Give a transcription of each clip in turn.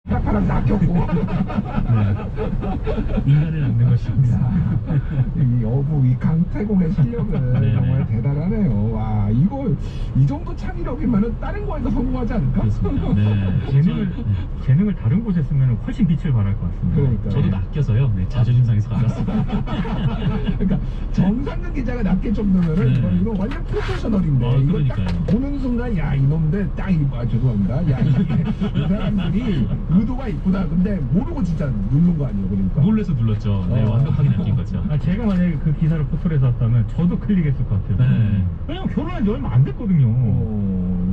딱 낚였고. 인간을 낚는 것입니다. 이 어부 이 강태공의 실력은 네네. 정말 대단하네요. 와, 이거 이 정도 창의력이면은 다른 거에서 성공하지 않을까? 그렇습니다. 네. 재능을 다른 곳에 쓰면 훨씬 빛을 발할 것 같습니다. 그러니까. 저도 낚여서요. 네, 자존심 상해서 가져왔습니다. 그러니까 정상근 기자가 낚일 정도면은 네. 이거 완전 프로페셔널인데 아, 이거 딱 그러니까요. 보는 순간 야 이놈들 딱 죄송합니다. 야 이 사람들이 의도가 있구나. 근데 모르고 진짜 누른 거 아니에요, 그러니까. 놀래서 눌렀죠. 네, 완벽하게 낚인 거죠. 제가 만약에 그 기사를 포털에 샀다면 저도 클릭했을 것 같아요. 네. 왜냐면 결혼한 지 얼마 안 됐거든요.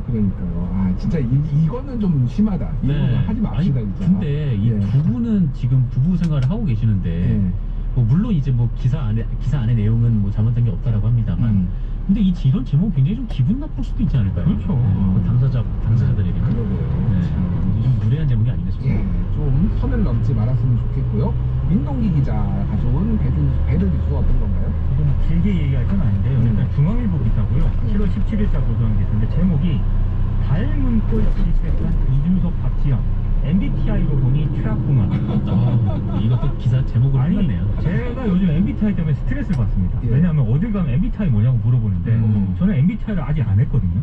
그러니까요. 아 진짜 이거는 좀 심하다. 이거 하지 맙시다 아니, 진짜. 근데 이 예. 부부는 지금 부부 생활을 하고 계시는데 예. 뭐 물론 이제 뭐 기사 안에 내용은 뭐 잘못된 게 없다라고 합니다만 근데 이런 제목 굉장히 좀 기분 나쁠 수도 있지 않을까요? 그렇죠. 뭐 당사자들에게 그러게요. 네. 좀 무례한 제목이 아닌가 싶어요. 예, 좀 선을 넘지 말았으면 좋겠고요. 민동기 기자 가져온 배드 뉴스 어떤 건가요? 좀 길게 얘기할 건 아닌데요. 일단 중앙일보 기사고요. 7월 17일자 보도한 게 있는데 제목이 닮은 꼴 질색한 이준석 박지현 MBTI로 보니 최악궁합. 이것도 기사 제목으로 아니, 흘렀네요. 제가 요즘 MBTI 때문에 스트레스를 받습니다. 예. 왜냐하면 어딜 가면 MBTI 뭐냐고 물어보는데 저는 MBTI를 아직 안 했거든요.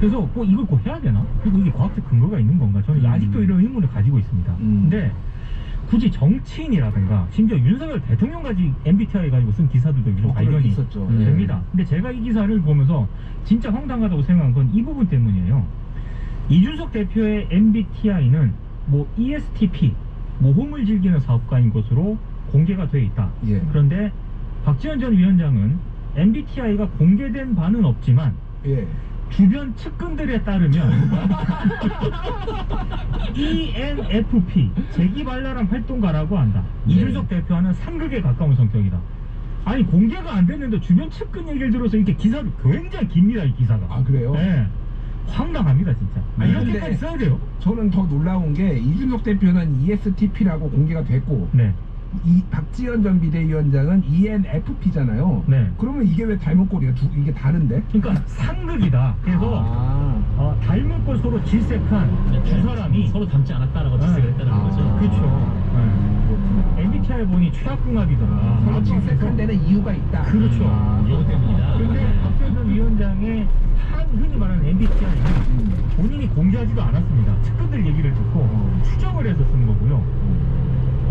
그래서 이걸 꼭 해야 되나? 그리고 이게 과학적 근거가 있는 건가? 저는 아직도 이런 의문을 가지고 있습니다. 근데 굳이 정치인이라든가 심지어 윤석열 대통령까지 MBTI 가지고 쓴 기사들도 요즘 발견이 있었죠. 됩니다. 근데 제가 이 기사를 보면서 진짜 황당하다고 생각한 건 이 부분 때문이에요. 이준석 대표의 MBTI는 뭐 ESTP, 모험을 즐기는 사업가인 것으로 공개가 되어 있다. 예. 그런데 박지원 전 위원장은 MBTI가 공개된 바는 없지만 예. 주변 측근들에 따르면 ENFP, 재기발랄한 활동가라고 한다. 네. 이준석 대표와는 상극에 가까운 성격이다. 아니 공개가 안 됐는데 주변 측근 얘기를 들어서 이렇게 기사가 굉장히 깁니다. 이 기사가. 아 그래요? 네. 황당합니다 진짜. 아니, 이렇게까지 근데 써야 돼요? 저는 더 놀라운 게 이준석 대표는 ESTP라고 공개가 됐고 네. 이 박지원 전 비대위원장은 ENFP잖아요. 네. 그러면 이게 왜 닮은 꼴이야? 이게 다른데? 그러니까 상극이다. 그래서 닮은 꼴 서로 질색한 두 사람이 서로 닮지 않았다라고 지적을 했다는 거죠. 그렇죠. MBTI 보니 최악궁합이더라. 서로 질색한 데는 이유가 있다. 그렇죠. 이유 때문이다. 근데 박지원 전 위원장의 흔히 말하는 MBTI는 본인이 공개하지도 않았습니다. 측근들 얘기를 듣고 추정을 해서 쓴 거고요.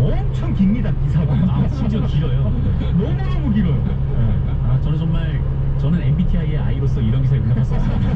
엄청 깁니다 기사가. 심지어 길어요. 너무너무 길어요. 저는 MBTI의 I로서 이런 기사에 올라갈 수 없습니다.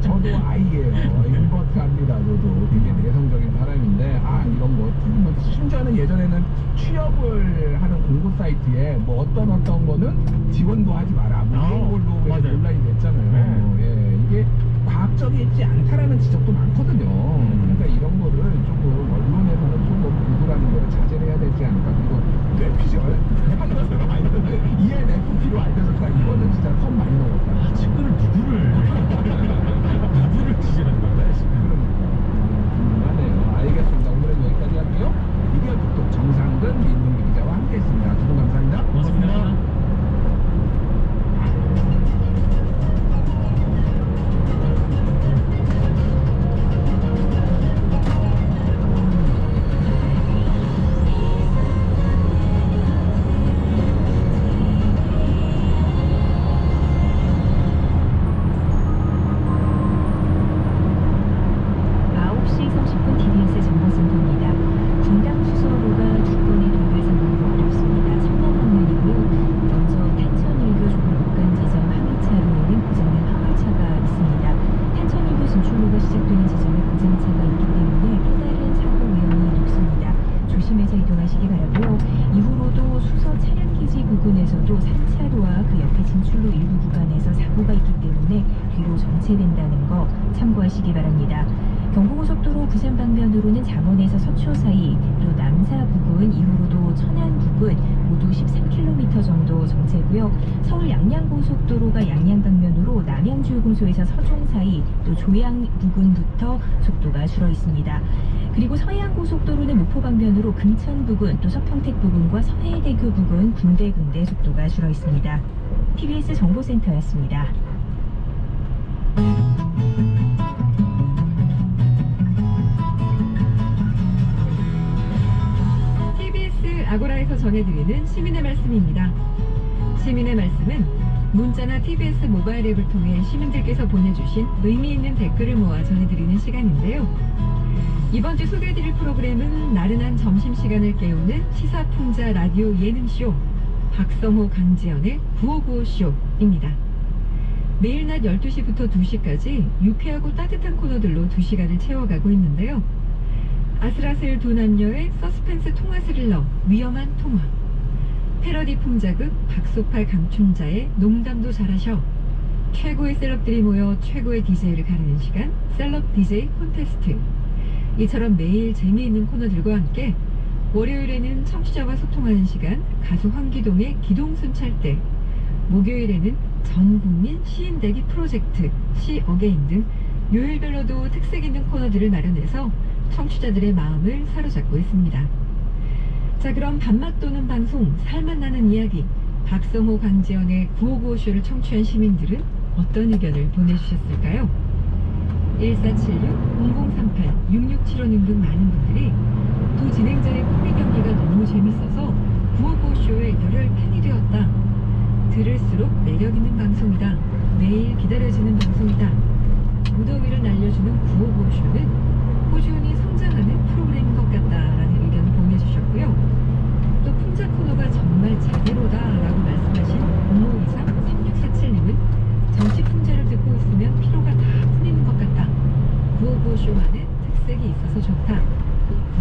저도 아이예요. 인버트합니다. 저도 굉장히 내성적인 사람인데 이런 거 심지어는 예전에는 취업을 하는 공고 사이트에 뭐 어떤 거는 지원도 하지 마라 뭐 그런 걸로 맞아요. 논란이 됐잖아요. 네. 예, 이게 과학적이지 않다라는 지적도 많거든요. 그러니까 이런 거를 조금 언론에서는 좀 보도라는 걸 자제를 해야 되지 않을까. 그리고 뇌피셜 ENFP로 알려졌다. 이거는 진짜 선 많이 넘었다. 측근을 누구를 지지하는 건가요? 궁금하네요. 알겠습니다. 오늘은 여기까지 할게요. 미디어 톡톡 정상근 민동기 기자와 함께했습니다. 두 분 감사합니다. 고맙습니다. 부근에서도 3차로와 그 옆에 진출로 일부 구간에서 사고가 있기 때문에 뒤로 정체된다는 거 참고하시기 바랍니다. 경부고속도로 부산 방면으로는 잠원에서 서초 사이, 또 남사 부근 이후로도 천안 부근 모두 13km 정도 정체고요. 서울 양양고속도로가 양양 방면으로 남양주요금소에서 서종 사이, 또 조양 부근부터 속도가 줄어 있습니다. 그리고 서해안고속도로는 목포 방면으로 금천 부근, 또 서평택 부근과 서해대교 부근 군데군데 속도가 줄어 있습니다. TBS 정보센터였습니다. 아고라에서 전해드리는 시민의 말씀입니다. 시민의 말씀은 문자나 TBS 모바일 앱을 통해 시민들께서 보내주신 의미 있는 댓글을 모아 전해드리는 시간인데요. 이번 주 소개해드릴 프로그램은 나른한 점심시간을 깨우는 시사풍자 라디오 예능쇼 박성호 강지연의 9595쇼입니다. 매일 낮 12시부터 2시까지 유쾌하고 따뜻한 코너들로 2시간을 채워가고 있는데요. 아슬아슬 두 남녀의 서스펜스 통화 스릴러 위험한 통화, 패러디 풍자극 박소팔 강춘자의 농담도 잘하셔, 최고의 셀럽들이 모여 최고의 DJ를 가르는 시간 셀럽 DJ 콘테스트, 이처럼 매일 재미있는 코너들과 함께 월요일에는 청취자와 소통하는 시간 가수 황기동의 기동순찰대, 목요일에는 전국민 시인대기 프로젝트 시어게인 등 요일별로도 특색 있는 코너들을 마련해서 청취자들의 마음을 사로잡고 있습니다. 자, 그럼 밥맛 도는 방송 살맛 나는 이야기 박성호 강지연의 9595쇼를 청취한 시민들은 어떤 의견을 보내주셨을까요? 1476, 0038, 6675님 등 많은 분들이 두 진행자의 코믹 연기가 너무 재밌어서 9595쇼의 열혈 팬이 되었다. 들을수록 매력있는 방송이다. 매일 기다려지는 방송이다. 무더위를 날려주는 9595쇼는 꾸준히 성장하는 프로그램인 것 같다라는 의견을 보내주셨고요. 또 풍자 코너가 정말 제대로다 라고 말씀하신 0523-3647님은 정치 풍자를 듣고 있으면 피로가 다 풀리는 것 같다. 9595쇼만의 특색이 있어서 좋다.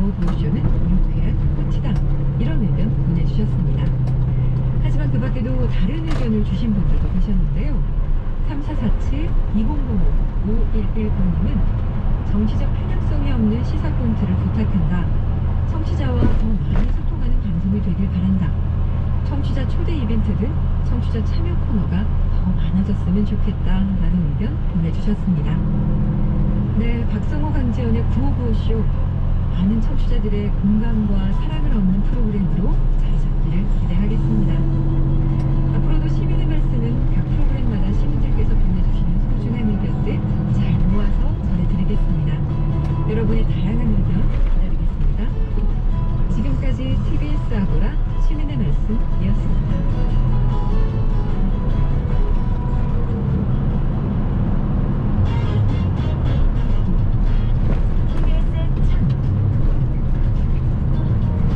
9595쇼는 유쾌한 꽃이다. 이런 의견 보내주셨습니다. 하지만 그 밖에도 다른 의견을 주신 분들도 계셨는데요. 3447, 2005, 5110님은 정치적 편향성이 없는 시사 콘트를 부탁한다. 청취자와 더 많이 소통하는 방송이 되길 바란다. 청취자 초대 이벤트 등 청취자 참여 코너가 더 많아졌으면 좋겠다라는 의견 보내주셨습니다. 네, 박성호 강지연의 9595쇼, 많은 청취자들의 공감과 사랑을 얻는 프로그램으로 자리 잡기를 기대하겠습니다. 앞으로도 시민의 말씀은 각 프로그램마다 시민들께서 보내주시는 소중한 의견들 잘 모아서 전해드리겠습니다. 여러분의 다양한 의견 기다리겠습니다. 지금까지 TBS 아고라 시민의 말씀이었습니다.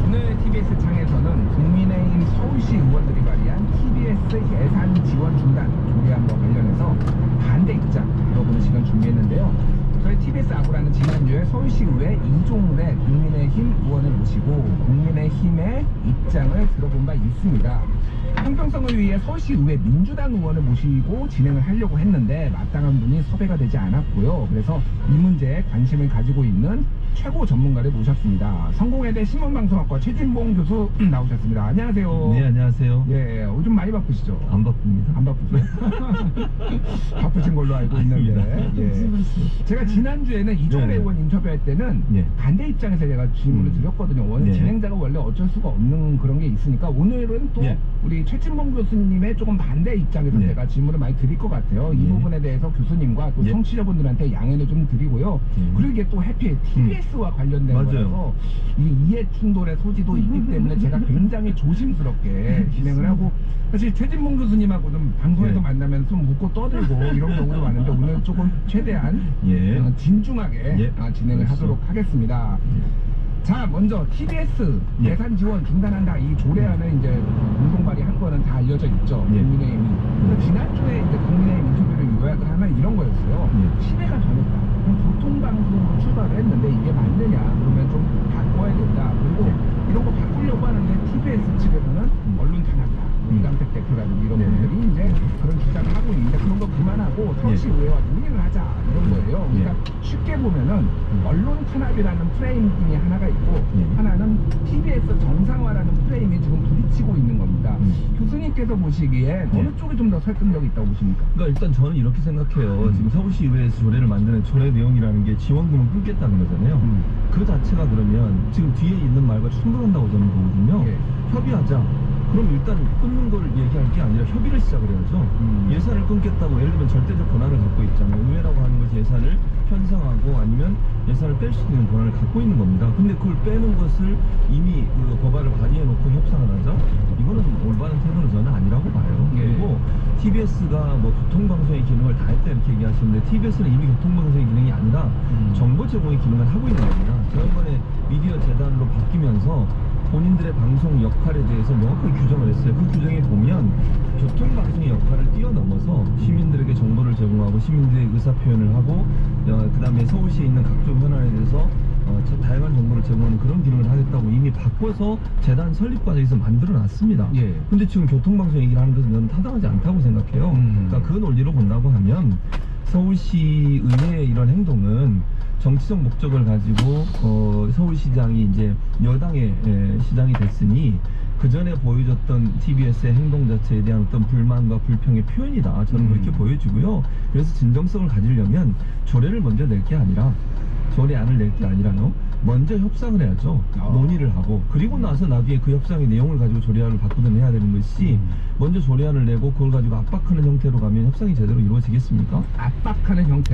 오늘 TBS 창에서는 국민의힘 서울시 의원들이 발의한 TBS 예산 지원 중단 조례안과 관련해서 반대 입장 들어보는 시간 준비했는데요. 저희 TBS 아고라는 지난주에 서울시의회 이종래 국민의힘 의원을 모시고 국민의힘의 입장을 들어본 바 있습니다. 형평성을 위해 서울시의회 민주당 의원을 모시고 진행을 하려고 했는데 마땅한 분이 섭외가 되지 않았고요. 그래서 이 문제에 관심을 가지고 있는 최고 전문가를 모셨습니다. 성공회대 신문방송학과 최진봉 교수 나오셨습니다. 안녕하세요. 네, 안녕하세요. 예, 요즘 많이 바쁘시죠? 안 바쁩니다. 안 바쁘세요? 바쁘신 걸로 알고 있는데. 예. 제가 지난주에는 이종래 네. 의원 인터뷰할 때는 네. 반대 입장에서 제가 질문을 드렸거든요. 원래 네. 진행자가 원래 어쩔 수가 없는 그런 게 있으니까 오늘은 또 네. 우리 최진봉 교수님의 조금 반대 입장에서 네. 제가 질문을 많이 드릴 것 같아요. 이 네. 부분에 대해서 교수님과 또 네. 청취자분들한테 양해를 좀 드리고요. 네. 그리고 이게 또 해피 TBS와 관련된 맞아요. 거라서 이 이해 충돌의 소지도 있기 때문에 제가 굉장히 조심스럽게 진행을 하고, 사실 최진봉 교수님하고는 방송에서 네. 만나면 좀 묻고 떠들고 이런 경우도 많은데 오늘 조금 최대한 예. 진중하게 예. 진행을 그렇죠. 하도록 하겠습니다. 자, 먼저 TBS 예. 예산 지원 중단한다, 이 조례안을 이제 공동 발의한 거는 다 알려져 있죠. 예. 국민의힘이. 그래서 지난주에 이제 국민의힘 인터뷰를 요약을 하면 이런 거였어요. 예. 시대가 변했다. 교통방송으로 출발을 했는데 이게 맞느냐? 그러면 좀 바꿔야 된다. 그리고 예. 이런 거 바꾸려고 하는데 TBS 측에서는 언론 탄압이다. 이강택 대표라든지 이런 네. 분들이 이제 그런 주장을 하고 있는데 그런 거 그만하고 서울시의회와 논의를 하자 이런 거예요. 그러니까 쉽게 보면은 언론 탄압이라는 프레임 중에 하나가 있고 하나는 TBS 정상화라는 프레임이 지금 부딪히고 있는 겁니다. 교수님께서 보시기에 어느 쪽이 좀 더 설득력이 있다고 보십니까? 그러니까 일단 저는 이렇게 생각해요. 지금 서울시의회에서 조례를 만드는 조례 내용이라는 게 지원금을 끊겠다는 거잖아요. 그 자체가 그러면 지금 뒤에 있는 말과 충돌한다고 저는 보거든요. 예. 협의하자. 그럼 일단 끊는 걸 얘기할 게 아니라 협의를 시작을 해야죠. 예산을 끊겠다고 예를 들면 절대적 권한을 갖고 있잖아요. 의회라고 하는 것이 예산을 편성하고 아니면 예산을 뺄 수 있는 권한을 갖고 있는 겁니다. 근데 그걸 빼는 것을 이미 그 법안을 발의해 놓고 협상을 하자? 이거는 올바른 태도는 저는 아니라고 봐요. 예. 그리고 TBS가 뭐 교통방송의 기능을 다 했다 이렇게 얘기하시는데 TBS는 이미 교통방송의 기능이 아니라 정보 제공의 기능을 하고 있는 겁니다. 지난번에 미디어 재단으로 바뀌면서 본인들의 방송 역할에 대해서 명확하게 규정을 했어요. 그 규정에 보면 교통방송의 역할을 뛰어넘어서 시민들에게 정보를 제공하고 시민들의 의사표현을 하고 그 다음에 서울시에 있는 각종 현안에 대해서 다양한 정보를 제공하는 그런 기능을 하겠다고 이미 바꿔서 재단 설립 과정에서 만들어 놨습니다. 예. 근데 지금 교통방송 얘기를 하는 것은 저는 타당하지 않다고 생각해요. 그러니까 그 논리로 본다고 하면 서울시 의회의 이런 행동은 정치적 목적을 가지고 서울시장이 이제 여당의 시장이 됐으니 그 전에 보여줬던 TBS의 행동 자체에 대한 어떤 불만과 불평의 표현이다. 저는 그렇게 보여지고요. 그래서 진정성을 가지려면 조례를 먼저 낼 게 아니라 조례안을 낼 게 아니라요. 먼저 협상을 해야죠. 논의를 하고 그리고 나서 나중에 그 협상의 내용을 가지고 조례안을 바꾸든 해야 되는 것이 먼저 조례안을 내고 그걸 가지고 압박하는 형태로 가면 협상이 제대로 이루어지겠습니까? 압박하는 형태.